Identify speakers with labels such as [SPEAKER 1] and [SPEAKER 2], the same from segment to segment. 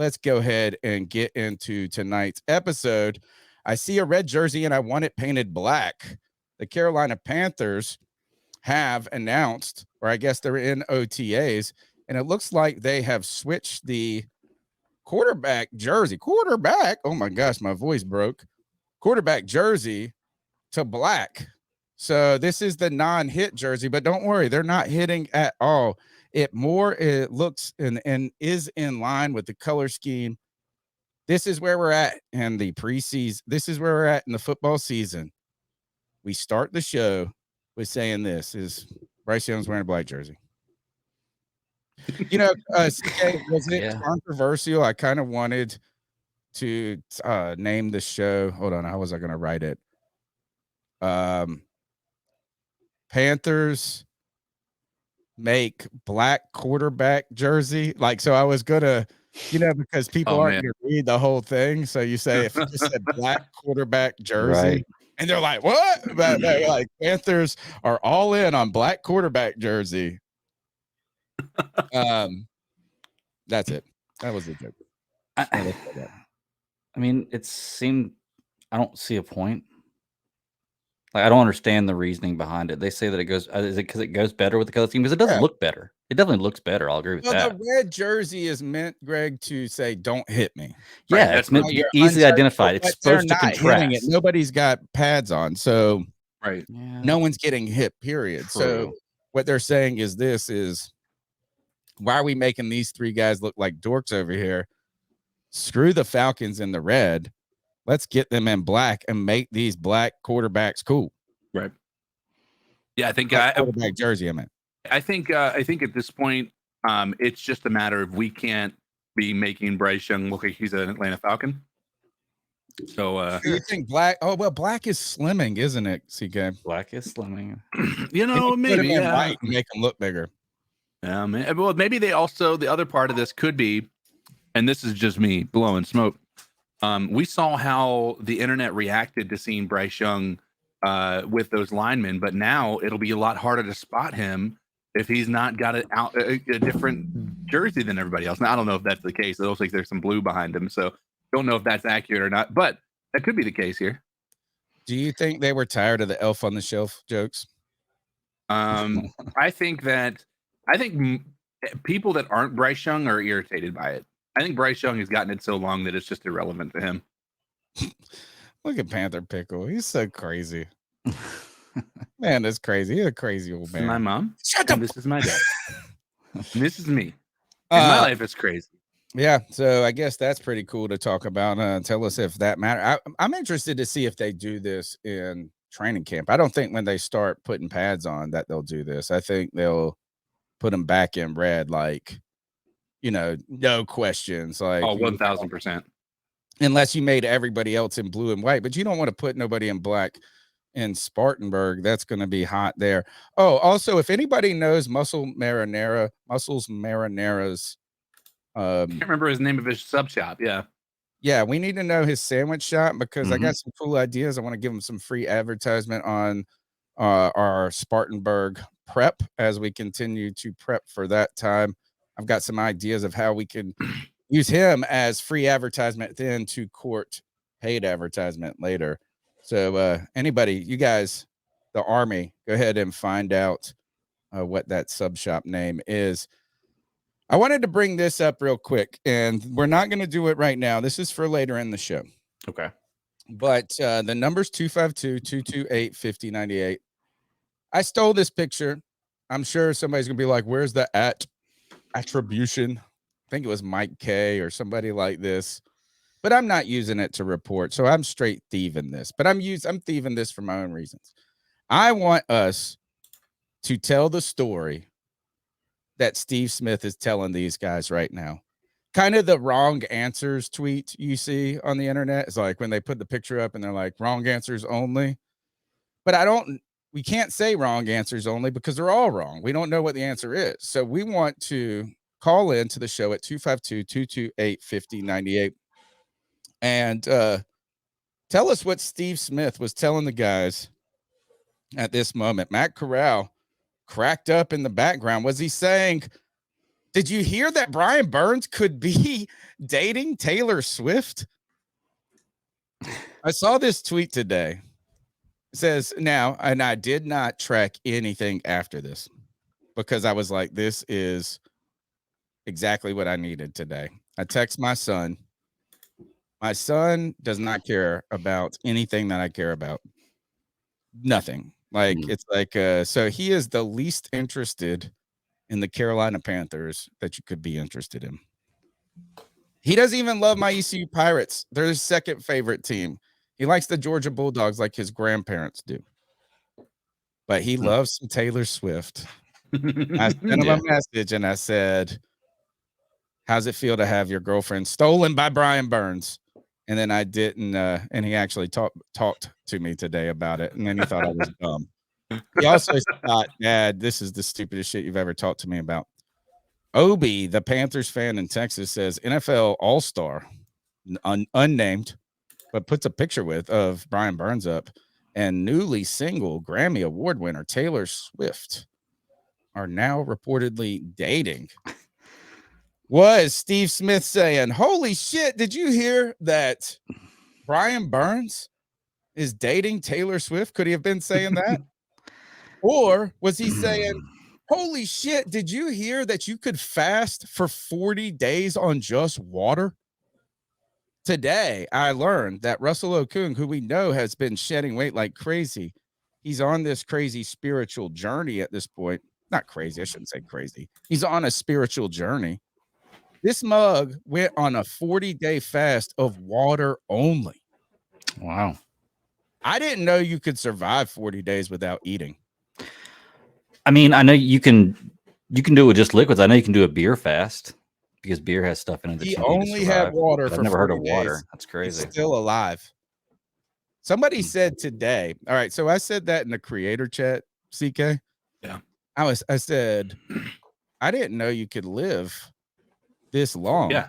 [SPEAKER 1] let's go ahead and get into tonight's episode. I see a red jersey and I want it painted black. The Carolina Panthers have announced, or I guess they're in OTAs, and it looks like they have switched the quarterback jersey. Oh my gosh, my voice broke. Quarterback jersey to black. So this is the non-hit jersey, but don't worry, they're not hitting at all. It looks and is in line with the color scheme. This is where we're at in the preseason. This is where we're at in the football season. We start the show with saying this is Bryce Young's wearing a black jersey. You know, CK, was it controversial? I kind of wanted to name the show. Hold on, how was I going to write it? Panthers make black quarterback jersey. Like, so I was gonna, because people aren't gonna read the whole thing. So you say if you just said black quarterback jersey, right. And they're like, what? But they're like, Panthers are all in on black quarterback jersey. That's it. That was the joke.
[SPEAKER 2] I mean, it seemed I don't see a point. Like, I don't understand the reasoning behind it. They say that it goes, is it because it goes better with the color scheme? Because it doesn't look better. It definitely looks better. I'll agree with that.
[SPEAKER 1] The red jersey is meant, Greg, to say, don't hit me.
[SPEAKER 2] Yeah, right? It's meant to be easily identified. It's supposed to contrast.
[SPEAKER 1] Nobody's got pads on. So
[SPEAKER 3] right.
[SPEAKER 1] No one's getting hit, period. True. So what they're saying is why are we making these three guys look like dorks over here? Screw the Falcons in the red. Let's get them in black and make these black quarterbacks cool.
[SPEAKER 3] Right. Yeah, I think
[SPEAKER 1] quarterback jersey.
[SPEAKER 3] I think at this point, it's just a matter of we can't be making Bryce Young look like he's an Atlanta Falcon. So
[SPEAKER 1] you think black? Oh well, black is slimming, isn't it, CK?
[SPEAKER 2] Black is slimming.
[SPEAKER 3] Maybe
[SPEAKER 1] white and make them look bigger.
[SPEAKER 3] Yeah, man. Well, maybe they also the other part of this could be, and this is just me blowing smoke. We saw how the internet reacted to seeing Bryce Young with those linemen, but now it'll be a lot harder to spot him if he's not got a different jersey than everybody else. Now, I don't know if that's the case. It looks like there's some blue behind him, so don't know if that's accurate or not, but that could be the case here.
[SPEAKER 1] Do you think they were tired of the elf on the shelf jokes?
[SPEAKER 3] I think people that aren't Bryce Young are irritated by it. I think Bryce Young has gotten it so long that it's just irrelevant to him.
[SPEAKER 1] Look at Panther Pickle. He's so crazy. Man, that's crazy. He's a crazy old man.
[SPEAKER 3] This is my mom.
[SPEAKER 1] Shut up.
[SPEAKER 3] This is my dad. This is me. My life is crazy.
[SPEAKER 1] Yeah, so I guess that's pretty cool to talk about. Tell us if that matters. I'm interested to see if they do this in training camp. I don't think when they start putting pads on that they'll do this. I think they'll put them back in red, like, no questions. Like
[SPEAKER 3] 1,000%.
[SPEAKER 1] Unless you made everybody else in blue and white, but you don't want to put nobody in black in Spartanburg. That's going to be hot there. Oh, also, if anybody knows Muscles Marinara's,
[SPEAKER 3] I can't remember his name of his sub shop.
[SPEAKER 1] Yeah, we need to know his sandwich shop because I got some cool ideas. I want to give him some free advertisement on our Spartanburg prep as we continue to prep for that time. I've got some ideas of how we can use him as free advertisement then to court paid advertisement later. So anybody, you guys, the Army, go ahead and find out what that sub shop name is. I wanted to bring this up real quick, and we're not going to do it right now. This is for later in the show.
[SPEAKER 3] Okay.
[SPEAKER 1] But the number's 252-228-5098. I stole this picture. I'm sure somebody's going to be like, where's the attribution? I think it was Mike K or somebody like this. But I'm not using it to report, so I'm straight thieving this. But I'm thieving this for my own reasons. I want us to tell the story that Steve Smith is telling these guys right now. Kind of the wrong answers tweet you see on the internet. It's like when they put the picture up and they're like, wrong answers only. But we can't say wrong answers only because they're all wrong. We don't know what the answer is. So we want to call in to the show at 252-228-5098 and tell us what Steve Smith was telling the guys at this moment. Matt Corral cracked up in the background. Was he saying, Did you hear that Brian Burns could be dating Taylor Swift? I saw this tweet today. It says now, and I did not track anything after this because I was like, this is exactly what I needed today. I text my son. My son does not care about anything that I care about. Nothing. Like, it's like, so he is the least interested in the Carolina Panthers that you could be interested in. He doesn't even love my ECU Pirates. They're his second favorite team. He likes the Georgia Bulldogs like his grandparents do. But he loves some Taylor Swift. I sent him a message and I said, how's it feel to have your girlfriend stolen by Brian Burns? And then I didn't, and he actually talked to me today about it. And then he thought I was dumb. He also thought, Dad, this is the stupidest shit you've ever talked to me about. Obi, the Panthers fan in Texas, says NFL All-Star, unnamed, but puts a picture of Brian Burns up, and newly single Grammy Award winner Taylor Swift are now reportedly dating. Was Steve Smith saying, holy shit, did you hear that Brian Burns is dating Taylor Swift? Could he have been saying that? Or was he saying, holy shit, did you hear that you could fast for 40 days on just water? Today, I learned that Russell Okung, who we know has been shedding weight like crazy, he's on this crazy spiritual journey at this point. Not crazy, I shouldn't say crazy. He's on a spiritual journey. This mug went on a 40-day fast of water only.
[SPEAKER 2] Wow.
[SPEAKER 1] I didn't know you could survive 40 days without eating.
[SPEAKER 2] I mean, I know you can do it with just liquids. I know you can do a beer fast because beer has stuff in it that
[SPEAKER 1] he
[SPEAKER 2] you need
[SPEAKER 1] only
[SPEAKER 2] to
[SPEAKER 1] had
[SPEAKER 2] survive,
[SPEAKER 1] water
[SPEAKER 2] but
[SPEAKER 1] for
[SPEAKER 2] I've never heard of
[SPEAKER 1] 40
[SPEAKER 2] water.
[SPEAKER 1] days.
[SPEAKER 2] That's crazy.
[SPEAKER 1] He's still alive. Somebody said today. All right, so I said that in the creator chat, CK.
[SPEAKER 3] Yeah.
[SPEAKER 1] I said, I didn't know you could live this long.
[SPEAKER 3] Yeah.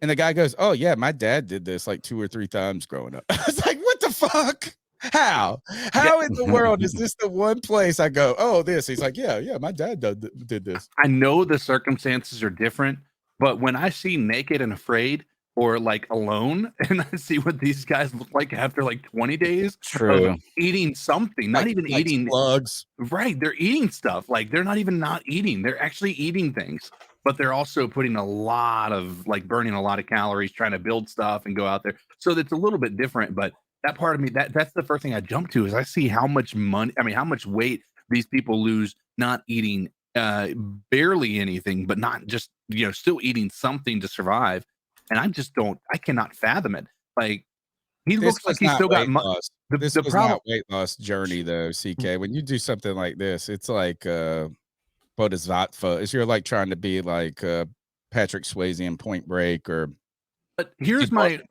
[SPEAKER 1] And the guy goes, oh yeah, my dad did this like 2 or 3 times growing up. I was like, what the fuck? How in the world is this the one place I go, oh, this? He's like, yeah, my dad did this.
[SPEAKER 3] I know the circumstances are different, but when I see Naked and Afraid or like Alone, and I see what these guys look like after like 20 days of eating something, not even eating
[SPEAKER 1] slugs.
[SPEAKER 3] Right. They're eating stuff. Like they're not even not eating. They're actually eating things, but they're also putting a lot of like burning a lot of calories, trying to build stuff and go out there. So that's a little bit different, but that part of me, that's the first thing I jump to is I see how much money, how much weight these people lose not eating barely anything, but not just, still eating something to survive. And I cannot fathom it. Like he looks like he's still got
[SPEAKER 1] loss. This was not weight loss journey though, CK. When you do something like this, it's like bodhisattva. It's you're like trying to be like Patrick Swayze in Point Break or.
[SPEAKER 3] But here's my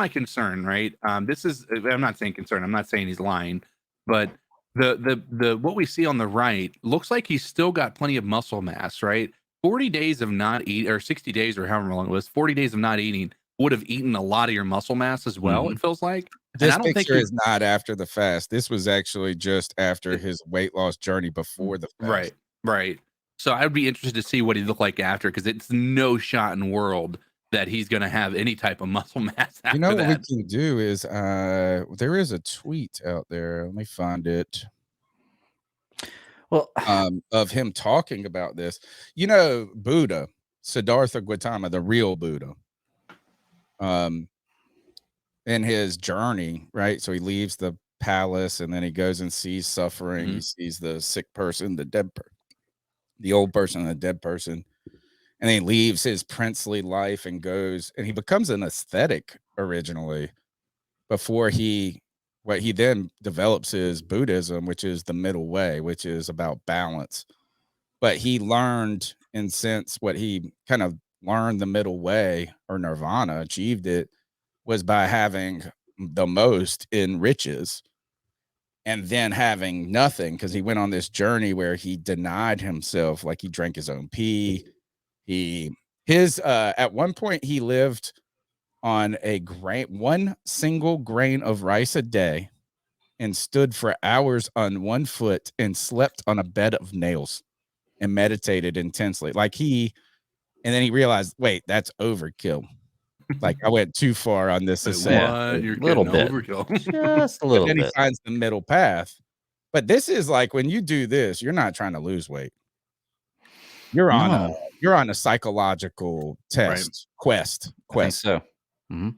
[SPEAKER 3] concern, right? This is, I'm not saying concern. I'm not saying he's lying, but the what we see on the right looks like he's still got plenty of muscle mass, right? 40 days of not eat or 60 days or however long it was, 40 days of not eating would have eaten a lot of your muscle mass as well. It feels like
[SPEAKER 1] this picture is not after the fast. This was actually just after his weight loss journey before the fast.
[SPEAKER 3] Right. So I'd be interested to see what he looked like after, because it's no shot in the world that he's going to have any type of muscle mass after
[SPEAKER 1] what we can do is there is a tweet out there. Let me find it. Well, of him talking about this. Buddha, Siddhartha Gautama, the real Buddha. In his journey, right? So he leaves the palace and then he goes and sees suffering. He sees the sick person, the old person, and the dead person. And then he leaves his princely life and goes, and he becomes an ascetic originally before he then develops his Buddhism, which is the middle way, which is about balance. But he learned, in sense, what he kind of learned the middle way, or nirvana, achieved it, was by having the most in riches and then having nothing, because he went on this journey where he denied himself, like he drank his own pee. At one point he lived on one single grain of rice a day and stood for hours on one foot and slept on a bed of nails. and meditated intensely. And then he realized, wait, that's overkill. Like I went too far on this.
[SPEAKER 3] What? You're
[SPEAKER 2] little
[SPEAKER 3] getting
[SPEAKER 2] bit.
[SPEAKER 3] overkill.
[SPEAKER 2] Just a little
[SPEAKER 1] Then he
[SPEAKER 2] bit.
[SPEAKER 1] finds the middle path. But this is like when you do this, you're not trying to lose weight. You're on a psychological test quest.
[SPEAKER 2] I think so. Mm-hmm.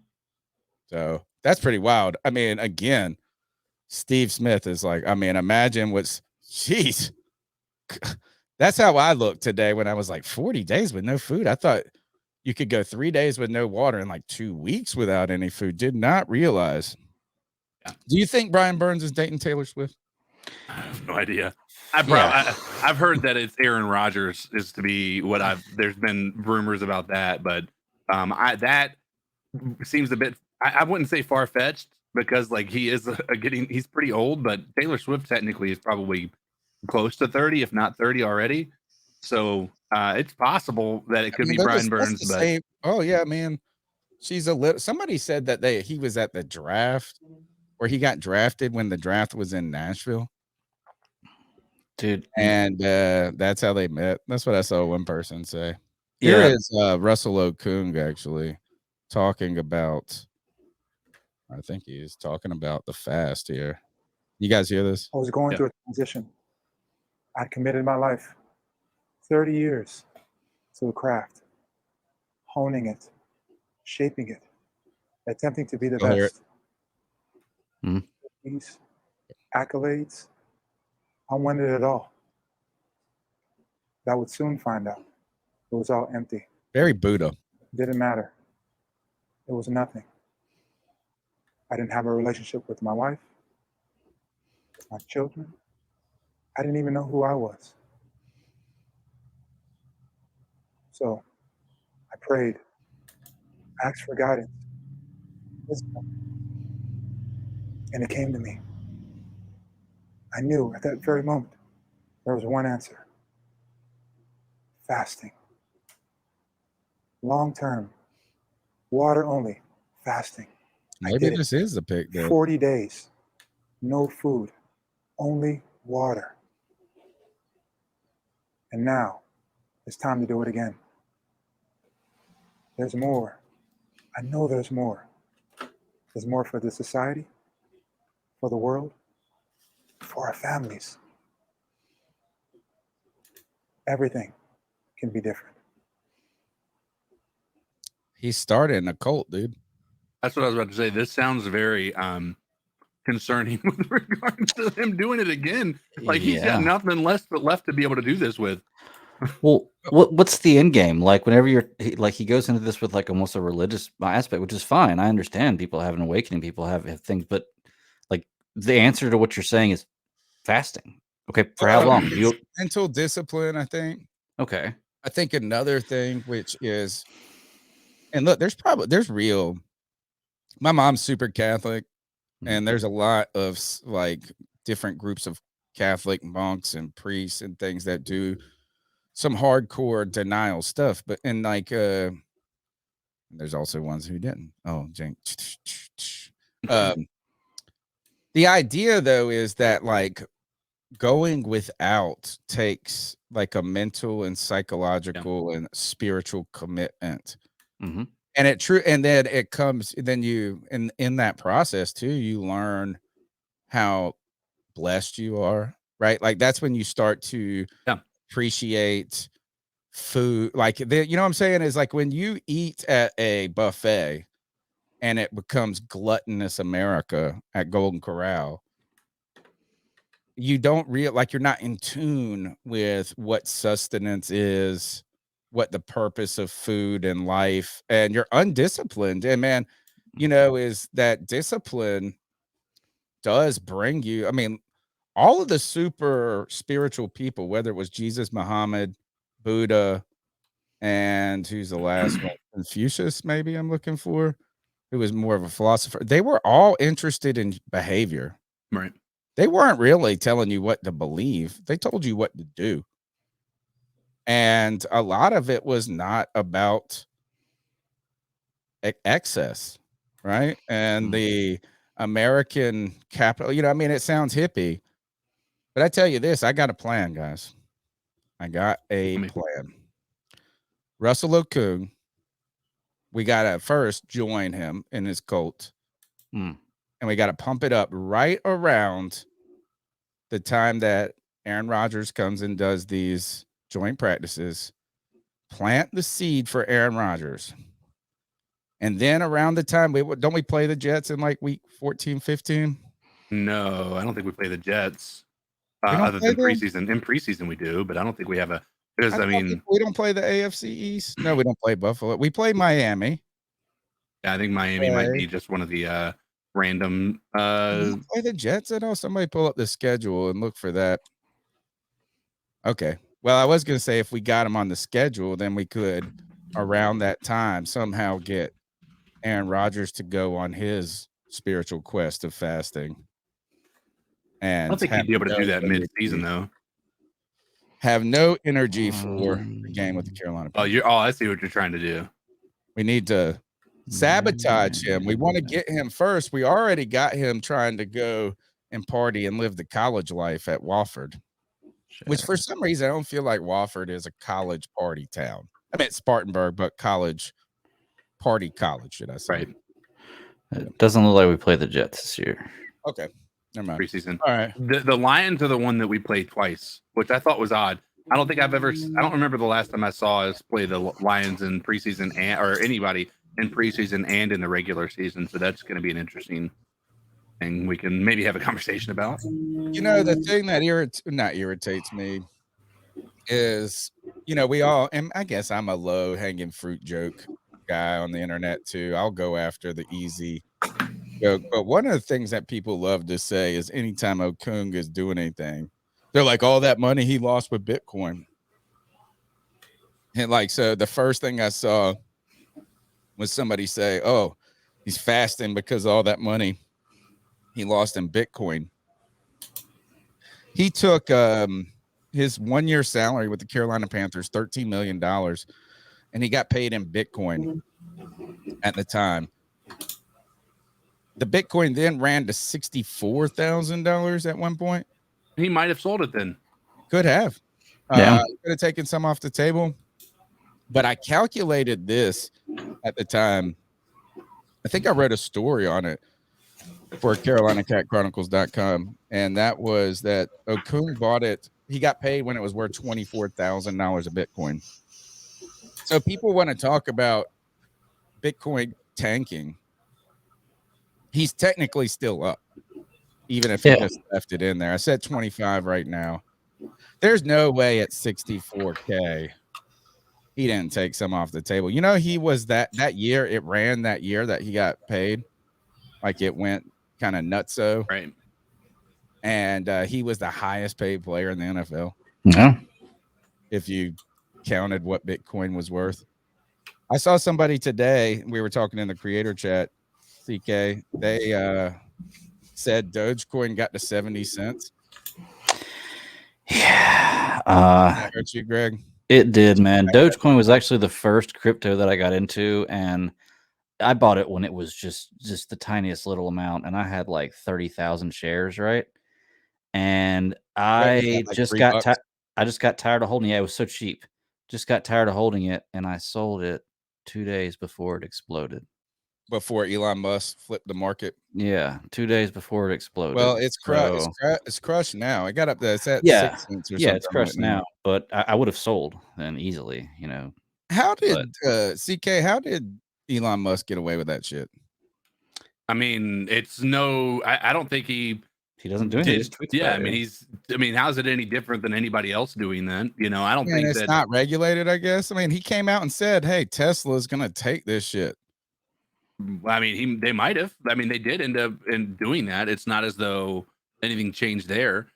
[SPEAKER 1] So that's pretty wild. I mean, again, Steve Smith is like, I mean, imagine jeez. That's how I looked today when I was like 40 days with no food. I thought you could go 3 days with no water and like 2 weeks without any food. Did not realize. Yeah. Do you think Brian Burns is dating Taylor Swift?
[SPEAKER 3] I have no idea. I've heard that it's Aaron Rodgers is to be there's been rumors about that, but that seems a bit, I wouldn't say far-fetched because like he is he's pretty old, but Taylor Swift technically is probably close to 30, if not 30 already. So it's possible that it could be Brian Burns, but
[SPEAKER 1] same. Oh yeah, man. She's a little, somebody said that he was at the draft where he got drafted when the draft was in Nashville.
[SPEAKER 2] Dude.
[SPEAKER 1] And that's how they met. That's what I saw one person say. Here is Russell Okung actually talking about, I think he's talking about the fast here. You guys hear this?
[SPEAKER 4] I was going through a transition. I committed my life, 30 years, to the craft, honing it, shaping it, attempting to be the best. These accolades, I wanted it all. I would soon find out it was all empty.
[SPEAKER 1] Very Buddha.
[SPEAKER 4] Didn't matter. It was nothing. I didn't have a relationship with my wife, with my children. I didn't even know who I was. So I prayed, asked for guidance, and it came to me. I knew at that very moment there was one answer: fasting. Long term, water only, fasting.
[SPEAKER 1] Maybe this is the pick.
[SPEAKER 4] 40 days, no food, only water. And now it's time to do it again. There's more. I know there's more. There's more for the society, for the world, for our families. Everything can be different.
[SPEAKER 1] He started a cult, dude.
[SPEAKER 3] That's what I was about to say. This sounds very concerning with regards to him doing it again. Like he's got nothing left to be able to do this with.
[SPEAKER 2] Well, what's the end game? Like whenever he goes into this with like almost a religious aspect, which is fine. I understand people have an awakening, people have things, but like the answer to what you're saying is fasting. Okay, for how long?
[SPEAKER 1] Mental discipline, I think.
[SPEAKER 2] Okay.
[SPEAKER 1] I think another thing, which is, and look, there's real. My mom's super Catholic, and there's a lot of like different groups of Catholic monks and priests and things that do some hardcore denial stuff. But and like there's also ones who didn't. Oh, Jane. The idea though is that like going without takes like a mental and psychological and spiritual commitment.
[SPEAKER 2] Mm-hmm.
[SPEAKER 1] And then it comes, then you in that process too, you learn how blessed you are, right? Like that's when you start to appreciate food. Like you know what I'm saying is like when you eat at a buffet and it becomes gluttonous America at Golden Corral, you don't like you're not in tune with what sustenance is, what the purpose of food and life, and you're undisciplined. And man, you know, is that discipline does bring you, I mean, all of the super spiritual people, whether it was Jesus, Muhammad, Buddha, and who's the last one? Confucius, maybe I'm looking for, who was more of a philosopher. They were all interested in behavior.
[SPEAKER 3] Right.
[SPEAKER 1] They weren't really telling you what to believe. They told you what to do. And a lot of it was not about excess, right? And the American capital, you know, I mean, it sounds hippie, but I tell you this, I got a plan, guys. I got a plan. Russell Okung, we got to first join him in his cult. And we got to pump it up right around the time that Aaron Rodgers comes and does these joint practices. Plant the seed for Aaron Rodgers. And then around the time, don't we play the Jets in like week 14, 15?
[SPEAKER 3] No, I don't think we play the Jets.
[SPEAKER 1] We don't
[SPEAKER 3] Other
[SPEAKER 1] play
[SPEAKER 3] than
[SPEAKER 1] them?
[SPEAKER 3] preseason. In preseason we do, but I don't think we have a because I mean
[SPEAKER 1] we don't play the AFC East. No, we don't play Buffalo. We play Miami.
[SPEAKER 3] yeah, I think Miami might be just one of the random
[SPEAKER 1] We don't play the Jets at all. Somebody pull up the schedule and look for that. Okay. Well, I was gonna say if we got him on the schedule, then we could around that time somehow get Aaron Rodgers to go on his spiritual quest of fasting. And
[SPEAKER 3] I don't think he'd be able to do that mid-season though.
[SPEAKER 1] Have no energy for the game with the Carolina Panthers.
[SPEAKER 3] I see what you're trying to do.
[SPEAKER 1] We need to sabotage him. We want to get him first. We already got him trying to go and party and live the college life at Wofford, which for some reason I don't feel like Wofford is a college party town. I mean, it's Spartanburg, but college, should I say?
[SPEAKER 3] Right.
[SPEAKER 2] It doesn't look like we play the Jets this year.
[SPEAKER 1] Okay. Never mind.
[SPEAKER 3] Preseason.
[SPEAKER 1] All right.
[SPEAKER 3] The Lions are the one that we played twice, which I thought was odd. I don't remember the last time I saw us play the Lions in preseason or anybody in preseason and in the regular season. So that's going to be an interesting thing we can maybe have a conversation about.
[SPEAKER 1] You know, the thing that irritates me is, we all, and I guess I'm a low hanging fruit joke guy on the internet too. I'll go after the easy joke. But one of the things that people love to say is anytime Okung is doing anything, they're like, all that money he lost with Bitcoin. And so the first thing I saw was somebody say, oh, he's fasting because of all that money he lost in Bitcoin. He took his 1 year salary with the Carolina Panthers, $13 million, and he got paid in Bitcoin at the time. The Bitcoin then ran to $64,000 at one point.
[SPEAKER 3] He might have sold it then.
[SPEAKER 1] Could have.
[SPEAKER 2] Yeah.
[SPEAKER 1] Could have taken some off the table. But I calculated this at the time. I think I read a story on it for CarolinaCatChronicles.com, and that was that Okung bought it. He got paid when it was worth $24,000 a Bitcoin. So people want to talk about Bitcoin tanking. He's technically still up, even if he just left it in there. I said 25 right now. There's no way at 64K he didn't take some off the table. He was that year, it ran that year that he got paid. Like it went kind of nutso.
[SPEAKER 3] Right.
[SPEAKER 1] And he was the highest paid player in the NFL.
[SPEAKER 2] Yeah.
[SPEAKER 1] If you counted what Bitcoin was worth. I saw somebody today, we were talking in the creator chat, CK, they said Dogecoin got to 70 cents.
[SPEAKER 2] Yeah.
[SPEAKER 1] That hurt you, Greg?
[SPEAKER 2] It did, man. Dogecoin was actually the first crypto that I got into, and I bought it when it was just the tiniest little amount, and I had like 30,000 shares, right? And I just got tired of holding it. It was so cheap. Just got tired of holding it, and I sold it 2 days before it exploded.
[SPEAKER 1] Before Elon Musk flipped the market.
[SPEAKER 2] Yeah, 2 days before it exploded.
[SPEAKER 1] Well, it's crushed. It's crushed now. I got up there. It's at 6 cents or something.
[SPEAKER 2] Yeah, it's crushed now. But I would have sold then easily,
[SPEAKER 1] How did CK? How did Elon Musk get away with that shit?
[SPEAKER 3] I mean, it's no. I don't think he
[SPEAKER 2] doesn't do anything.
[SPEAKER 3] Yeah, I mean, how's it any different than anybody else doing that? I don't think
[SPEAKER 1] it's not regulated. I guess. I mean, he came out and said, "Hey, Tesla's gonna take this shit."
[SPEAKER 3] I mean, they might have. I mean, they did end up in doing that. It's not as though anything changed there.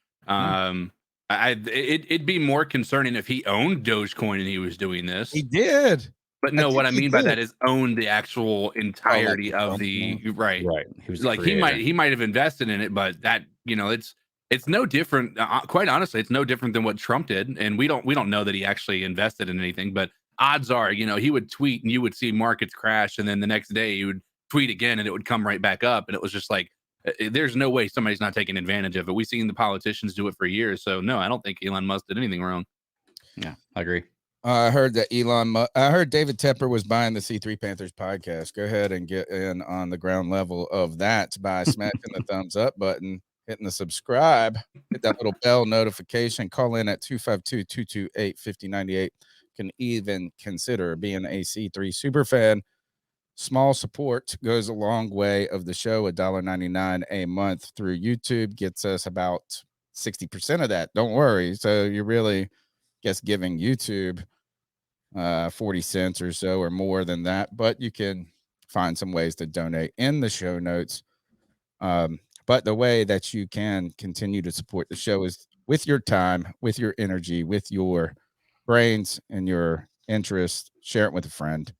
[SPEAKER 3] It'd be more concerning if he owned Dogecoin and he was doing this.
[SPEAKER 1] He did.
[SPEAKER 3] But no, what I mean by that is own the actual entirety of the right.
[SPEAKER 2] He was
[SPEAKER 3] like he might have invested in it, but that it's no different. Quite honestly, it's no different than what Trump did, and we don't know that he actually invested in anything. But odds are, he would tweet and you would see markets crash, and then the next day he would tweet again and it would come right back up, and it was just like there's no way somebody's not taking advantage of it. We've seen the politicians do it for years, so no, I don't think Elon Musk did anything wrong.
[SPEAKER 2] Yeah, I agree.
[SPEAKER 1] I heard that I heard David Tepper was buying the C3 Panthers podcast. Go ahead and get in on the ground level of that by smashing the thumbs up button, hitting the subscribe, hit that little bell notification, call in at 252-228-5098. Can even consider being a C3 super fan. Small support goes a long way of the show. $1.99 a month through YouTube gets us about 60% of that. Don't worry. So you're really giving YouTube 40 cents or so or more than that, but you can find some ways to donate in the show notes. But the way that you can continue to support the show is with your time, with your energy, with your brains and your interest. Share it with a friend.